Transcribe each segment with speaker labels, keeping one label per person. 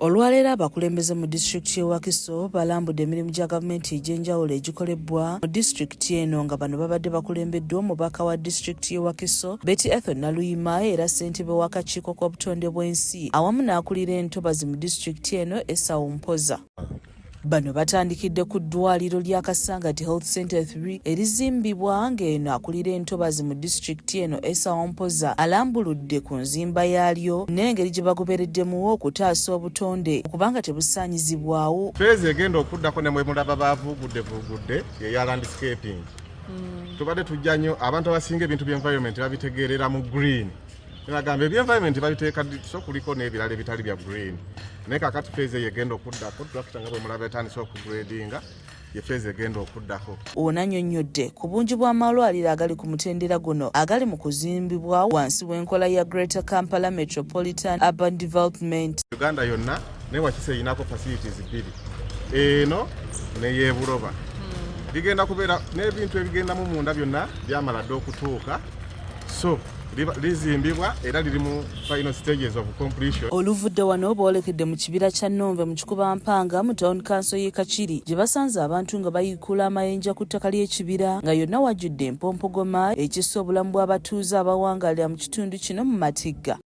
Speaker 1: Olwaleero abakulembeze mu disitulikiti y'e Wakiso balambudde emirimu gya gavumenti egy'enjawulo egikolebwa mu disitulikiti eno nga bano babadde bakulembeddwa omubaka wa disitulikiti y'e Wakiso Betty Naluyima era ssentebe w'akakiiko k'obutonde bw'ensi awamu n'akulira entobazi mu disitulikiti eno Esawu Mpoza. Bano batandikidde ku ddwaliro lya Kasangati Health Center 3 erizimbibwa ng'eno akulira entobazi mu disitulikiti eno Esawu Mpoza alambuludde ku nzimba yaalyo n'engeri gye bagobereddemu okutaasa obutonde kubanga tebusaanyizibwawo.
Speaker 2: Fezi egenda okuddako ne mwe mulaba baavugudde eya landscaping. Tubadde tujja nnyo abantu abasinga ebintu by'environment babitegeerera mu green. Nagamba eby'environment babiteeka so kuliko n'ebirala ebitali bya green. Naye kakati fezi egenda okuddako tulakita nga bwe mulaba etandise okugradinga ye fezi egenda okuddako.
Speaker 1: Ono annyonnyodde ku bungi bw'amalwaliro agali ku mutendera guno agali mu kuzimbibwa wansi w'enkola ya Greater Kampala Metropolitan Urban Development.
Speaker 2: Uganda yonna ne Wakiso eyinako facilities bbiri. Eno n'ey'e Buloba. Bigenda kubeera n'ebintu ebigendamu munda byonna byamala dda okutuuka. So lizimbibwa era liri mu final stages of completion.
Speaker 1: Oluvudde wano boolekedde mu kibira kya Nnomve mu Kikuba Mpanga mu town council y'e Kakiri gye basanze abantu nga bayiikula amayinja ku ttaka ly'ekibira nga yonna wajjudde empompogoma ekissa obulamu bw'abatuuze abawangaalira mu kitundu kino mu matigga.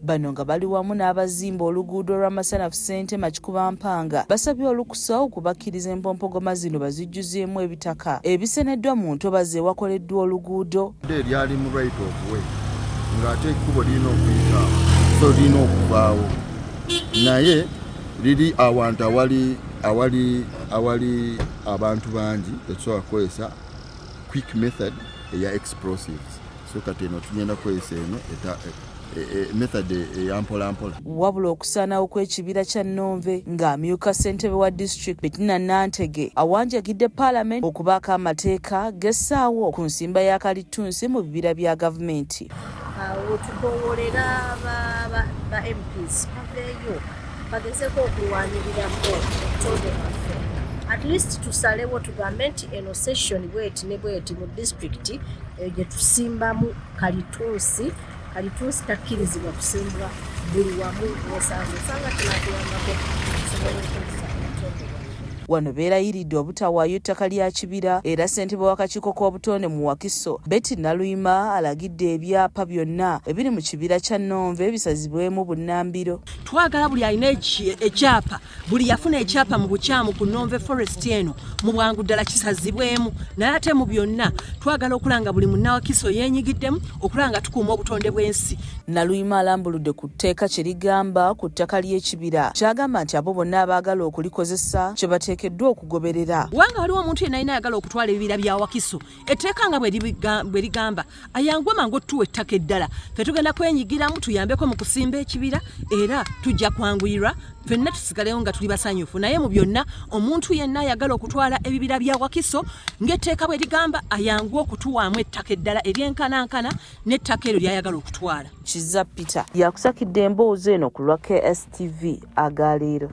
Speaker 1: Bano nga bali wamu n'abazimba oluguudo lw'amasanafu Ssentema Kikuba Mpanga basabye olukusa okubakkiriza empompogoma zino bazijjuzeemu ebitaka ebiseneddwa mu ntobazi ewakoleddwa oluguudo.
Speaker 3: Eryali mu right of way ng'ate ekkubo lirina okuyita so lirina okuvaawo naye liri awantu awali abantu bangi ekisobola kukozesa quick method eya explosives so kati eno tugenda kukozesa eno method eyampolampola.
Speaker 1: Wabula okusaanawo kw'ekibira kya Nnomve ng'amyuka ssentebe wa district Betty Nantege awanjagidde Parliament okubaako amateeka g'essaawo ku nsimba ya kalitunsi mu bibira bya gavumenti.
Speaker 4: Tukowolera ba MPs baveeyo bagezeeko okulwanyirirako obutonde bwaffe. At least tusalewo tugambe nti eno session bweti ne bweti mu district gye tusimbamu kalitunsi takkirizibwa kusimbwa buli wamu n'esanga tunatuyambako okusobola okukozesa obutonde.
Speaker 1: Wano beerayiridde obutawaayo ttaka lya kibira era ssentebe w'akakiiko k'obutonde mu Wakiso Betty Naluyima alagidde ebyapa byonna ebiri mu kibira kya Nnomve bisazibwemu bunnambiro.
Speaker 5: Twagala buli alina ekyapa buli yafuna ekyapa mu bukyamu ku Nnomve forest eno mu bwangu ddala kisazibwemu naye ate mu byonna twagala okulanga buli munnawakiso yeenyigiddemu okulanga tukuuma obutonde bw'ensi.
Speaker 1: Naluyima alambuludde ku tteeka kye ligamba ku ttaka ly'ekibira kyagamba nti abo bonna abaagala okulikozesa kye bateekeddwa okugoberera.
Speaker 5: Wanga waliwo omuntu yenna alina ayagala okutwala ebibira bya Wakiso etteeka nga bwe ligamba ayanguwe mangu otuwa ettaka eddala ffe tugenda kwenyigiramu tuyambeko mu kusimba ekibira era tujja kwanguyirwa ffenna tusigaleyo nga tuli basanyufu naye mu byonna omuntu yenna ayagala okutwala ebibira bya Wakiso ng'etteeka bwe ligamba ayanguwe okutuwaamu ettaka eddala eryenkanankana n'ettaka eryo ly'ayagala okutwala.
Speaker 1: Kizza Peter yakusakidde emboozi eno ku lwa KSTV agaleero.